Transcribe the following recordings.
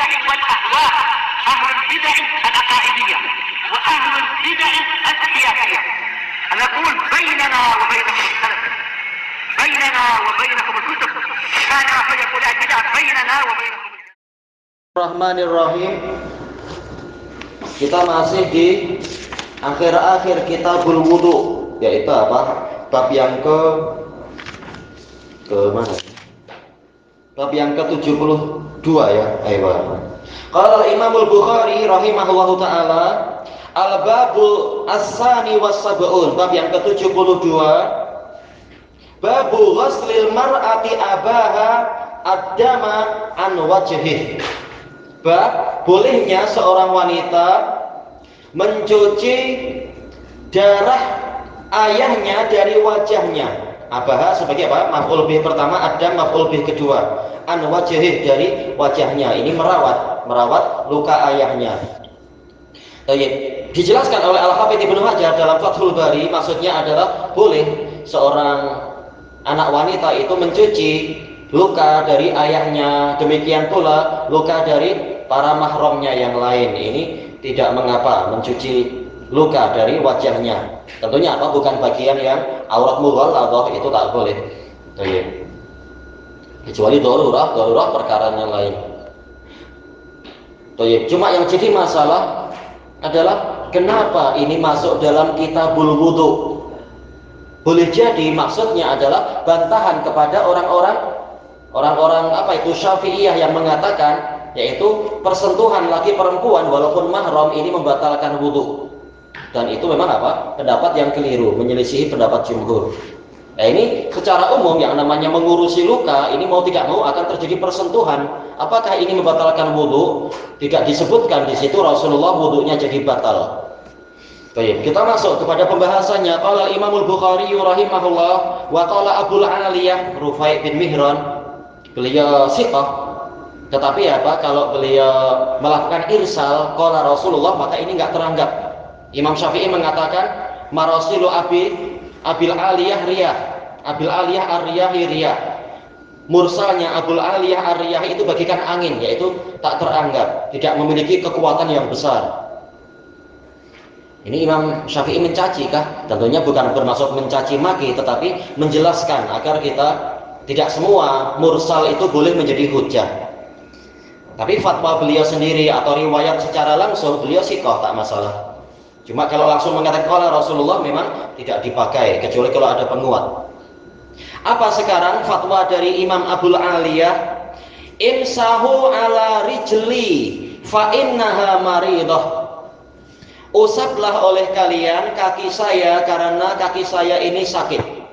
البدع والأهواء، أهل البدع العقائدية وأهل البدع السياسية. نقول بيننا وبينكم السلف، بيننا وبينكم الكتب، كان فيقول البدع بيننا وبينكم. Bismillahirrahmanirrahim. Kita masih di akhir-akhir kitabul wudu, yaitu apa? Bab yang ke mana? Bab yang ke-72 ya. Ayo. Qala Imam Al-Bukhari rahimahullahu taala, al-babul as-sani was-sab'un, bab yang ke-72, babu ghuslil mar'ati abaha ad-dama an wajhih. Bab bolehnya seorang wanita mencuci darah ayahnya dari wajahnya. Abaha sebagai apa? Maf'ul bih pertama, adam maf'ul bih kedua. An wajhih, dari wajahnya. Ini merawat luka ayahnya. Dijelaskan oleh Al-Hafidz Ibnu Hajar dalam Fathul Bari, maksudnya adalah boleh seorang anak wanita itu mencuci luka dari ayahnya, demikian pula luka dari para mahramnya yang lain. Ini tidak mengapa mencuci luka dari wajahnya. Tentunya apa? Bukan bagian yang aurat mughalladhah, itu tak boleh. Kecuali darurah perkara yang lain. Cuma yang jadi masalah adalah kenapa ini masuk dalam kitabul wudu. Boleh jadi maksudnya adalah bantahan kepada orang-orang apa itu Syafi'iyah yang mengatakan yaitu persentuhan laki perempuan walaupun mahram ini membatalkan wudu. Dan itu memang apa? Pendapat yang keliru, menyelisihi pendapat jumhur. Nah, ini secara umum yang namanya mengurusi luka ini mau tidak mau akan terjadi persentuhan. Apakah ini membatalkan wudu? Tidak disebutkan di situ Rasulullah wudunya jadi batal. Baik, kita masuk kepada pembahasannya. Qala Imam Al-Bukhari rahimahullah wa qala Abul Aliyah Rufai bin Mihran, beliau siqah, tetapi apa, kalau beliau melakukan irsal qala Rasulullah maka ini enggak teranggap. Imam Syafi'i mengatakan marasilu Abil Aliyah riyah, Abil Aliyah ar-riyahi riyah. Mursalnya Abul Aliyah ar-riyah itu bagikan angin, yaitu tak teranggap, tidak memiliki kekuatan yang besar. Ini Imam Syafi'i mencaci kah? Tentunya bukan bermaksud mencaci maki, tetapi menjelaskan agar kita tidak semua mursal itu boleh menjadi hujjah. Tapi fatwa beliau sendiri atau riwayat secara langsung beliau siqah, tak masalah. Cuma kalau langsung mengatakan qala Rasulullah memang tidak dipakai, kecuali kalau ada penguat. Apa sekarang fatwa dari Imam Abul Aliyah? Imsahu ala rijli fa innaha maridah. Usaplah oleh kalian kaki saya karena kaki saya ini sakit.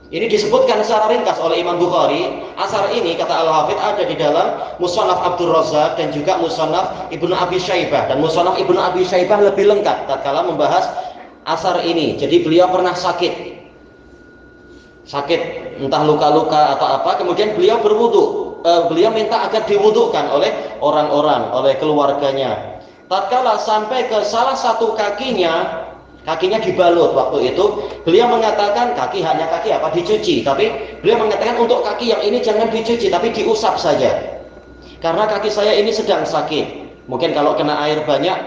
Ini disebutkan secara ringkas oleh Imam Bukhari. Asar ini kata Al-Hafidz ada di dalam Musannaf Abdul Razzaq dan juga Musannaf Ibnu Abi Syaibah. Dan Musannaf Ibnu Abi Syaibah lebih lengkap tatkala membahas asar ini. Jadi beliau pernah sakit entah luka-luka atau apa, kemudian beliau berwudu. Beliau minta agar diwudukan oleh orang-orang, oleh keluarganya. Tatkala sampai ke salah satu kakinya dibalut waktu itu, beliau mengatakan hanya kaki apa dicuci, tapi beliau mengatakan untuk kaki yang ini jangan dicuci tapi diusap saja. Karena kaki saya ini sedang sakit. Mungkin kalau kena air banyak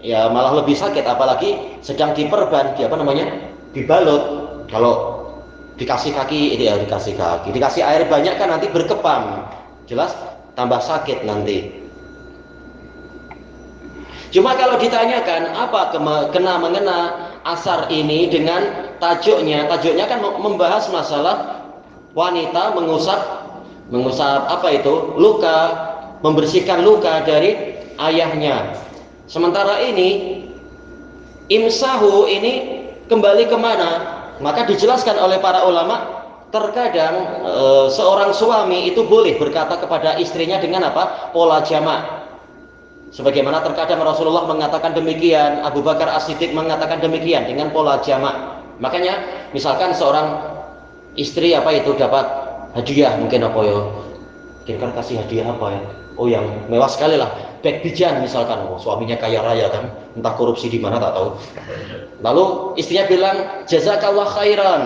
ya malah lebih sakit, apalagi sedang diperban, dibalut. Kalau dikasih air banyak kan nanti berkepam. Jelas tambah sakit nanti. Cuma kalau ditanyakan apa mengena asar ini dengan tajuknya kan membahas masalah wanita mengusap apa itu luka, membersihkan luka dari ayahnya. Sementara ini imsahu ini kembali kemana? Maka dijelaskan oleh para ulama, terkadang seorang suami itu boleh berkata kepada istrinya dengan apa? Pola jamak. Sebagaimana terkadang Rasulullah mengatakan demikian, Abu Bakar As-Siddiq mengatakan demikian dengan pola jamak. Makanya misalkan seorang istri dapat hadiah, mungkin kira-kira kasih hadiah apa ya? Oh yang mewah sekali lah, bag bijan misalkan. Suaminya kaya raya kan, entah korupsi di mana tak tahu. Lalu istrinya bilang jazakallah khairan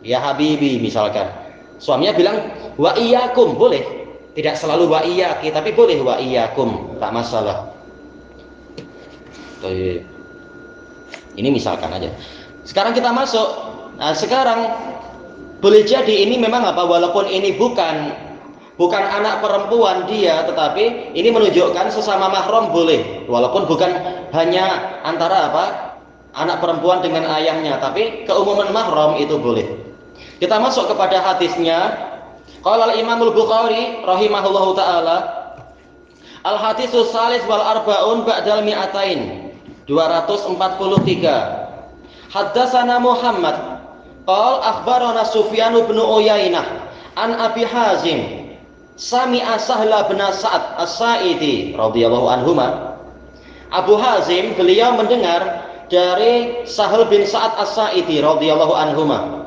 ya habibi misalkan. Suaminya bilang wa iyyakum, boleh. Tidak selalu wa iyyaki, tapi boleh wa iyyakum, tak masalah. Ini misalkan aja. Sekarang kita masuk. Nah, sekarang boleh jadi ini memang apa? Walaupun ini bukan anak perempuan dia, tetapi ini menunjukkan sesama mahram boleh. Walaupun bukan hanya antara apa? Anak perempuan dengan ayahnya, tapi keumuman mahram itu boleh. Kita masuk kepada hadisnya. Qala al-Imam al-Bukhari rahimahullahu taala, al-haditsus salis wal arba'un ba'dal mi'atain. 243. Haddatsana Muhammad qala akhbarana Sufyan bin Uyainah an Abi Hazim sami'a Sahla bin Sa'ad As-Sa'idi radhiyallahu anhuma. Abu Hazim beliau mendengar dari Sahal bin Sa'ad As-Sa'idi radhiyallahu anhuma.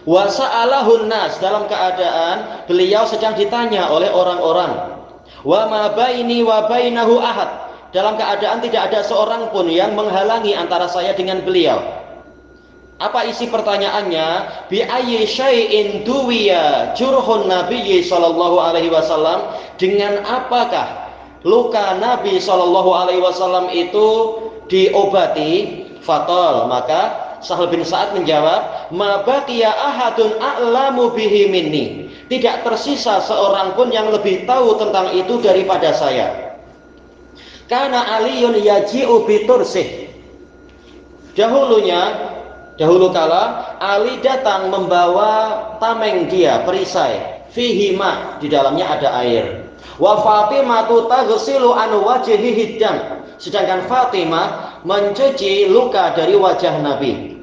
Wa sa'alahun nas, dalam keadaan beliau sedang ditanya oleh orang-orang. Wa ma baini wa bainahu ahad, dalam keadaan tidak ada seorang pun yang menghalangi antara saya dengan beliau. Apa isi pertanyaannya? Bi ayyi syai'in duwiya jurhun Nabi sallallahu alaihi wasallam, dengan apakah luka Nabi sallallahu alaihi wasallam itu diobati? Fatal, maka Sahal bin Sa'ad menjawab, ma baqiya ahadun a'lamu bihi minni, tidak tersisa seorang pun yang lebih tahu tentang itu daripada saya. Karena Aliun yaji'u bitursih, dahulu kala Ali datang membawa tameng dia, perisai, fihi ma, di dalamnya ada air. Wa Fatimatu taghsilu an wajhihi dam, sedangkan Fatimah mencuci luka dari wajah Nabi.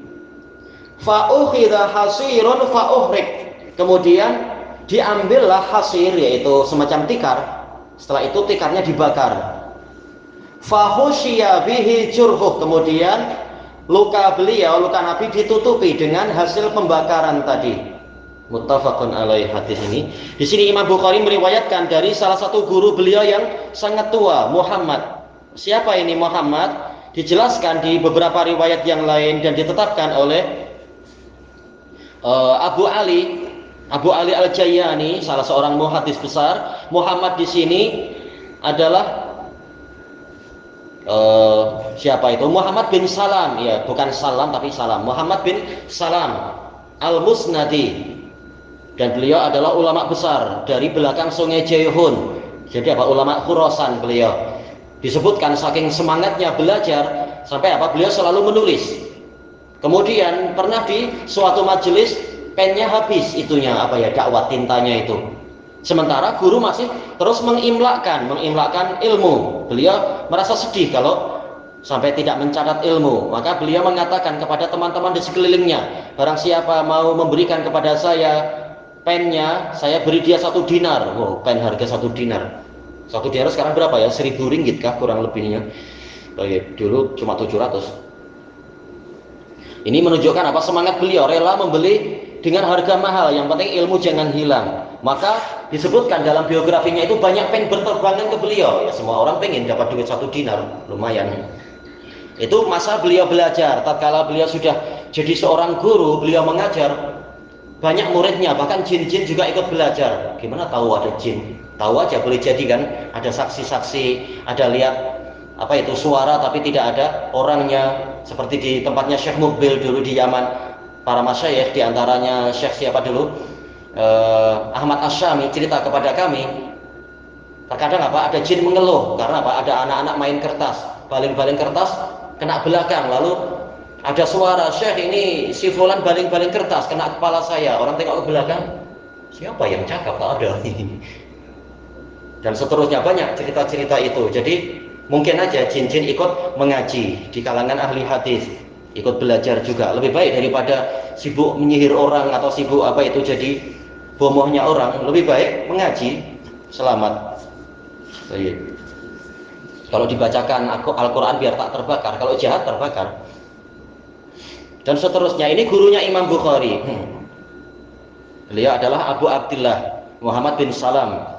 Fa ukhidha hasirun fa uhrik, kemudian diambillah hasir, yaitu semacam tikar. Setelah itu tikarnya dibakar. Fahusya bihi jurhuh, kemudian luka Nabi ditutupi dengan hasil pembakaran tadi. Muttafaqun alaih, hadis ini. Di sini Imam Bukhari meriwayatkan dari salah satu guru beliau yang sangat tua, Muhammad. Siapa ini Muhammad? Dijelaskan di beberapa riwayat yang lain dan ditetapkan oleh Abu Ali Al-Jayyani, salah seorang muhaddits besar. Muhammad di sini adalah siapa itu? Muhammad bin Salam, ya, bukan Salam tapi Salam. Muhammad bin Salam Al-Musnadi, dan beliau adalah ulama besar dari belakang Sungai Jayhun. Jadi apa? Ulama Khurasan beliau. Disebutkan saking semangatnya belajar sampai apa? Beliau selalu menulis. Kemudian pernah di suatu majelis pennya habis itunya, apa ya, dakwah tintanya itu. Sementara guru masih terus mengimlakkan ilmu. Beliau merasa sedih kalau sampai tidak mencatat ilmu. Maka beliau mengatakan kepada teman-teman di sekelilingnya, barang siapa mau memberikan kepada saya pennya, saya beri dia 1 dinar. Oh, pen harga 1 dinar. 1 dinar sekarang berapa ya? 1000 ringgit kah kurang lebihnya? Oh, ya, dulu cuma 700. Ini menunjukkan apa? Semangat beliau, rela membeli dengan harga mahal, yang penting ilmu jangan hilang. Maka disebutkan dalam biografinya itu banyak pen berterbangan ke beliau. Ya, semua orang pengen dapat duit 1 dinar, lumayan. Itu masa beliau belajar. Tatkala beliau sudah jadi seorang guru, beliau mengajar, banyak muridnya, bahkan jin-jin juga ikut belajar. Gimana tahu ada jin? Tahu aja, boleh jadi kan ada saksi-saksi, ada lihat apa itu suara tapi tidak ada orangnya. Seperti di tempatnya Syekh Mukbil dulu di Yaman, para masyayikh, diantaranya Syekh siapa dulu, Ahmad Asyami, cerita kepada kami, terkadang apa, ada jin mengeluh karena apa, ada anak-anak main kertas, baling-baling kertas kena belakang, lalu ada suara, Syekh ini si fulan baling-baling kertas kena kepala saya. Orang tengok ke belakang, siapa yang cakap? Tak ada. Dan seterusnya, banyak cerita-cerita itu. Jadi mungkin aja jin-jin ikut mengaji di kalangan ahli hadis, ikut belajar juga. Lebih baik daripada sibuk menyihir orang atau sibuk apa itu jadi bomohnya orang. Lebih baik mengaji, selamat. Baik. Kalau dibacakan Al-Quran biar tak terbakar, kalau jahat terbakar. Dan seterusnya. Ini gurunya Imam Bukhari. Beliau adalah Abu Abdillah Muhammad bin Salam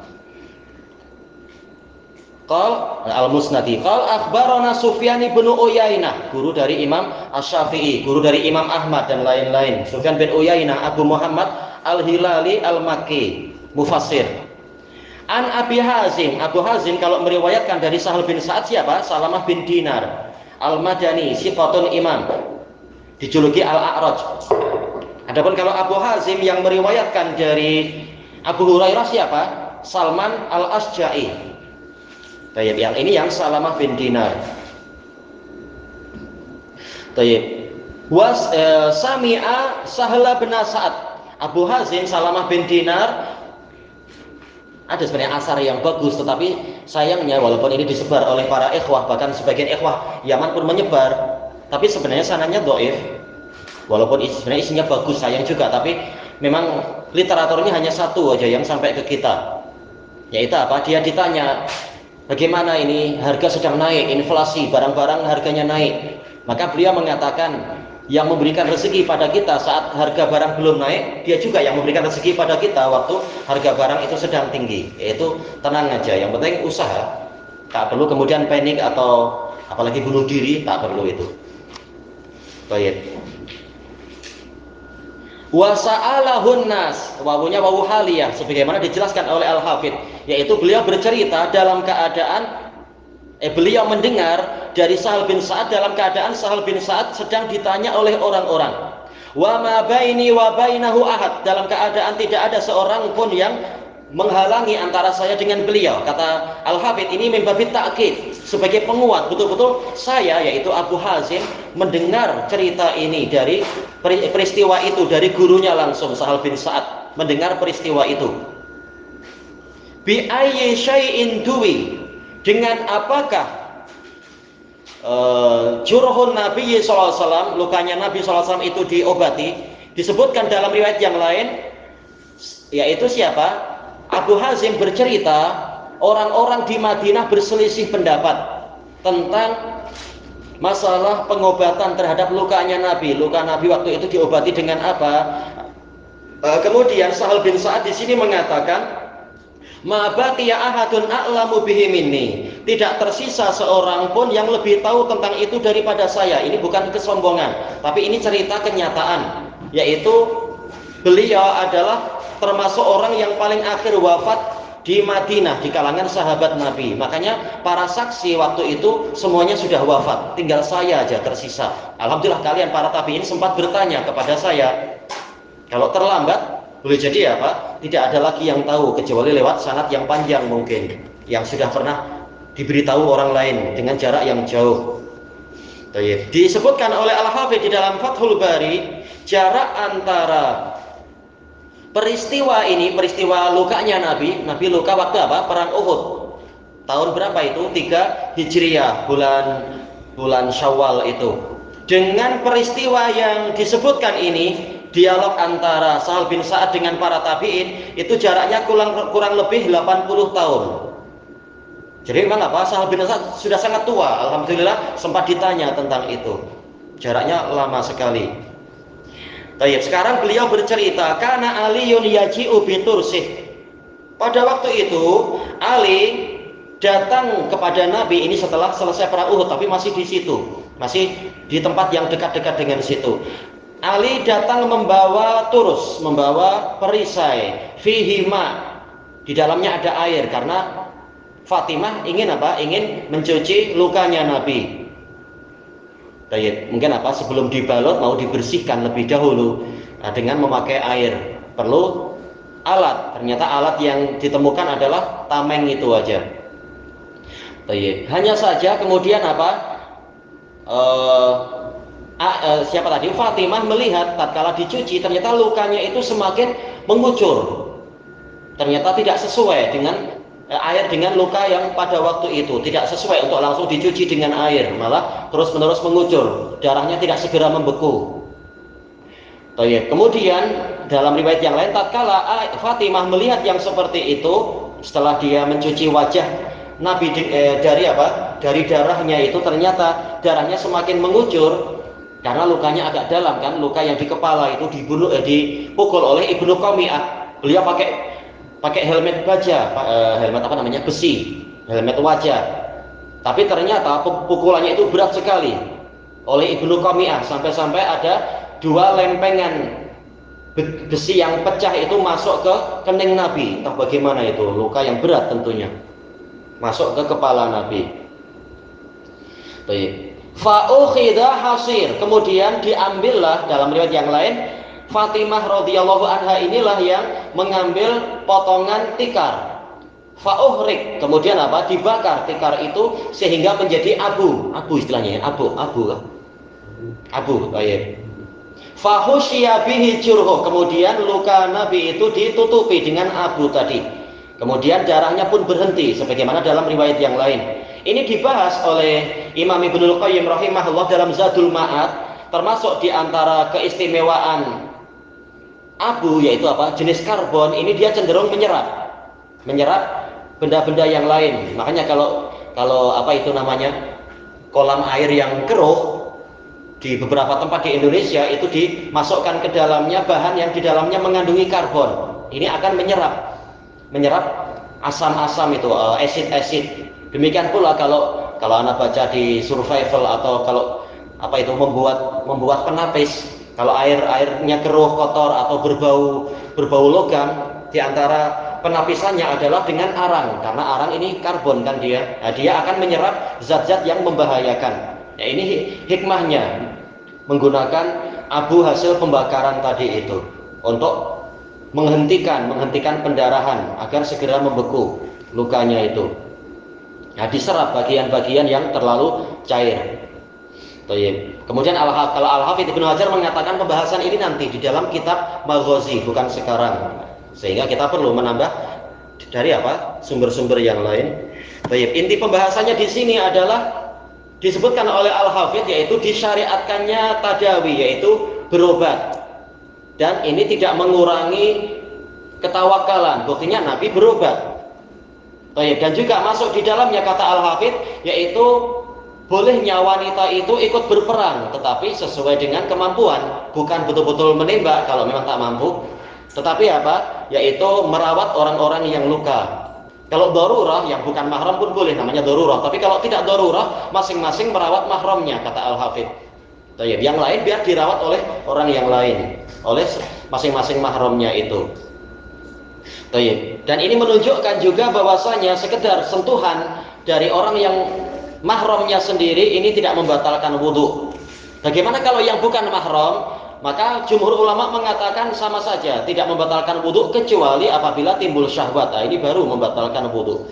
Al-Musnadi. Qal akhbarana Sufyan bin Uyainah, guru dari Imam Asy-Syafi'i, guru dari Imam Ahmad dan lain-lain. Sufyan bin Uyainah Abu Muhammad Al-Hilali Al-Makki, mufassir. An Abi Hazim, Abu Hazim kalau meriwayatkan dari Sahal bin Sa'ad siapa? Salamah bin Dinar Al-Madani, siqatun imam, dijuluki Al-A'raj. Adapun kalau Abu Hazim yang meriwayatkan dari Abu Hurairah siapa? Salman Al-Asja'i. Tayyib, yang ini yang Salamah bin Dinar. Tayyib. Sami'a Sahla bin Sa'ad. Abu Hazim Salamah bin Dinar, ada sebenarnya asar yang bagus, tetapi sayangnya walaupun ini disebar oleh para ikhwah, bahkan sebagian ikhwah Yaman pun menyebar, tapi sebenarnya sanadnya dhaif. Walaupun sebenarnya isinya bagus, sayang juga, tapi memang literaturnya hanya satu aja yang sampai ke kita. Yaitu apa? Dia ditanya, bagaimana ini harga sedang naik, inflasi, barang-barang harganya naik. Maka beliau mengatakan, yang memberikan rezeki pada kita saat harga barang belum naik, dia juga yang memberikan rezeki pada kita waktu harga barang itu sedang tinggi. Yaitu tenang aja, yang penting usaha. Tak perlu kemudian panik atau apalagi bunuh diri, tak perlu itu. Baik. Wa sa'alahun nas, wawunya wawu haliyah, sebagaimana dijelaskan oleh Al-Hafidh, yaitu beliau bercerita dalam keadaan beliau mendengar dari Sahal bin Sa'ad dalam keadaan Sahal bin Sa'ad sedang ditanya oleh orang-orang. Wa ma baini wa bainahu ahad, dalam keadaan tidak ada seorang pun yang menghalangi antara saya dengan beliau. Kata Al-Hafidh ini membabit ta'kid, sebagai penguat betul-betul saya, yaitu Abu Hazim, mendengar cerita ini dari peristiwa itu dari gurunya langsung, Sahal bin Sa'ad mendengar peristiwa itu. Bi ayyi syai'in duwi, dengan apakah jurhun Nabi SAW, lukanya Nabi SAW itu diobati? Disebutkan dalam riwayat yang lain, yaitu siapa? Abu Hazim bercerita, orang-orang di Madinah berselisih pendapat tentang masalah pengobatan terhadap lukanya Nabi. Luka Nabi waktu itu diobati dengan apa? Kemudian Sahal bin Sa'ad di sini mengatakan, ma baqiya ahadun a'lamu bihi minni, tidak tersisa seorang pun yang lebih tahu tentang itu daripada saya. Ini bukan kesombongan, tapi ini cerita kenyataan, yaitu beliau adalah termasuk orang yang paling akhir wafat di Madinah di kalangan sahabat Nabi. Makanya para saksi waktu itu semuanya sudah wafat, tinggal saya aja tersisa. Alhamdulillah kalian para tabi'in sempat bertanya kepada saya. Kalau terlambat boleh jadi apa? Tidak ada lagi yang tahu kecuali lewat sanad yang panjang mungkin, yang sudah pernah diberitahu orang lain dengan jarak yang jauh. Disebutkan oleh Al-Hafidh di dalam Fathul Bari, jarak antara peristiwa ini, peristiwa lukanya Nabi luka waktu apa? Perang Uhud. Tahun berapa itu? 3 Hijriah, bulan Syawal itu. Dengan peristiwa yang disebutkan ini, dialog antara Sahal bin Sa'ad dengan para tabi'in itu jaraknya kurang lebih 80 tahun. Jadi memang apa? Sahal bin Sa'ad sudah sangat tua. Alhamdulillah sempat ditanya tentang itu. Jaraknya lama sekali. Baik, sekarang beliau bercerita, karena Aliyun yaji'u bitursih. Pada waktu itu Ali datang kepada Nabi ini setelah selesai perang Uhud, tapi masih di situ, masih di tempat yang dekat-dekat dengan situ. Ali datang membawa perisai, fihi ma, di dalamnya ada air, karena Fatimah ingin apa? Ingin mencuci lukanya Nabi. Mungkin apa? Sebelum dibalut mau dibersihkan lebih dahulu dengan memakai air. Perlu alat. Ternyata alat yang ditemukan adalah tameng itu aja. Hanya saja kemudian apa? Siapa tadi? Fatimah melihat tatkala dicuci ternyata lukanya itu semakin mengucur. Ternyata tidak sesuai dengan air dengan luka yang pada waktu itu, tidak sesuai untuk langsung dicuci dengan air, malah terus-menerus mengucur, darahnya tidak segera membeku. Kemudian dalam riwayat yang lain, tatkala Fatimah melihat yang seperti itu, setelah dia mencuci wajah Nabi dari apa? Dari darahnya itu, ternyata darahnya semakin mengucur karena lukanya agak dalam kan, luka yang di kepala itu dipukul oleh Ibnu Qami'ah. Beliau pakai helmet baja, helmet apa namanya, besi, helmet wajah. Tapi ternyata pukulannya itu berat sekali oleh Ibnu Qami'ah, sampai-sampai ada 2 lempengan besi yang pecah itu masuk ke kening Nabi. Entah bagaimana itu, luka yang berat tentunya. Masuk ke kepala Nabi. Baik. Fa'ukhidha hasir. Kemudian diambillah, dalam riwayat yang lain, Fatimah radhiyallahu anha inilah yang mengambil potongan tikar. Fa'uhrik. Kemudian apa? Dibakar tikar itu sehingga menjadi abu. Abu istilahnya ya, abu. Baik. Fahusya bihi jurhu. Kemudian luka Nabi itu ditutupi dengan abu tadi. Kemudian darahnya pun berhenti sebagaimana dalam riwayat yang lain. Ini dibahas oleh Imam Ibnul Qayyim rahimahullah dalam Zadul Ma'ad, termasuk di antara keistimewaan abu yaitu apa? Jenis karbon ini dia cenderung menyerap benda-benda yang lain. Makanya kalau apa itu namanya? Kolam air yang keruh di beberapa tempat di Indonesia itu dimasukkan ke dalamnya bahan yang di dalamnya mengandungi karbon. Ini akan menyerap asam-asam itu, acid. Demikian pula kalau Anda baca di survival atau kalau apa itu membuat penapis, kalau airnya keruh, kotor atau berbau logam, di antara penapisannya adalah dengan arang, karena arang ini karbon kan dia. Nah, dia akan menyerap zat-zat yang membahayakan. Ya, ini hikmahnya menggunakan abu hasil pembakaran tadi itu untuk menghentikan pendarahan agar segera membeku lukanya itu. Nah, diserap bagian-bagian yang terlalu cair. Kemudian kalau Al-Hafidz Ibnu Hajar mengatakan pembahasan ini nanti di dalam kitab Maghazi, bukan sekarang. Sehingga kita perlu menambah dari apa? Sumber-sumber yang lain. Inti pembahasannya di sini adalah disebutkan oleh Al-Hafidz yaitu disyariatkannya tadawi, yaitu berobat. Dan ini tidak mengurangi ketawakalan. Buktinya Nabi berobat. Dan juga masuk di dalamnya kata Al-Hafidz yaitu bolehnya wanita itu ikut berperang, tetapi sesuai dengan kemampuan, bukan betul-betul menembak kalau memang tak mampu, tetapi apa? Yaitu merawat orang-orang yang luka. Kalau darurah yang bukan mahram pun boleh, namanya darurah. Tapi kalau tidak darurah, masing-masing merawat mahramnya kata Al-Hafidz. Yang lain biar dirawat oleh orang yang lain, oleh masing-masing mahramnya itu. Dan ini menunjukkan juga bahwasanya sekedar sentuhan dari orang yang mahramnya sendiri ini tidak membatalkan wudu. Bagaimana kalau yang bukan mahram? Maka jumhur ulama mengatakan sama saja, tidak membatalkan wudu kecuali apabila timbul syahwat. Nah, ini baru membatalkan wudu.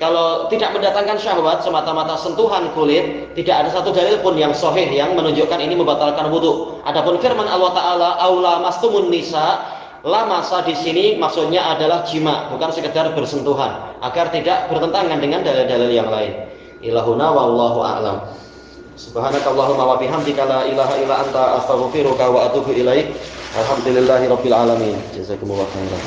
Kalau tidak mendatangkan syahwat, semata-mata sentuhan kulit, tidak ada satu dalil pun yang sahih yang menunjukkan ini membatalkan wudu. Adapun firman Allah Taala, "Aula mastumun nisa", lamasa di sini maksudnya adalah jima, bukan sekedar bersentuhan, agar tidak bertentangan dengan dalil-dalil yang lain. Ilahuna wallahu a'lam. Subhanakallahumma wa bihamdika la ilaha illa anta astaghfiruka wa atubu ilaik. Alhamdulillahirabbil alamin. Jazakumullahu khairan.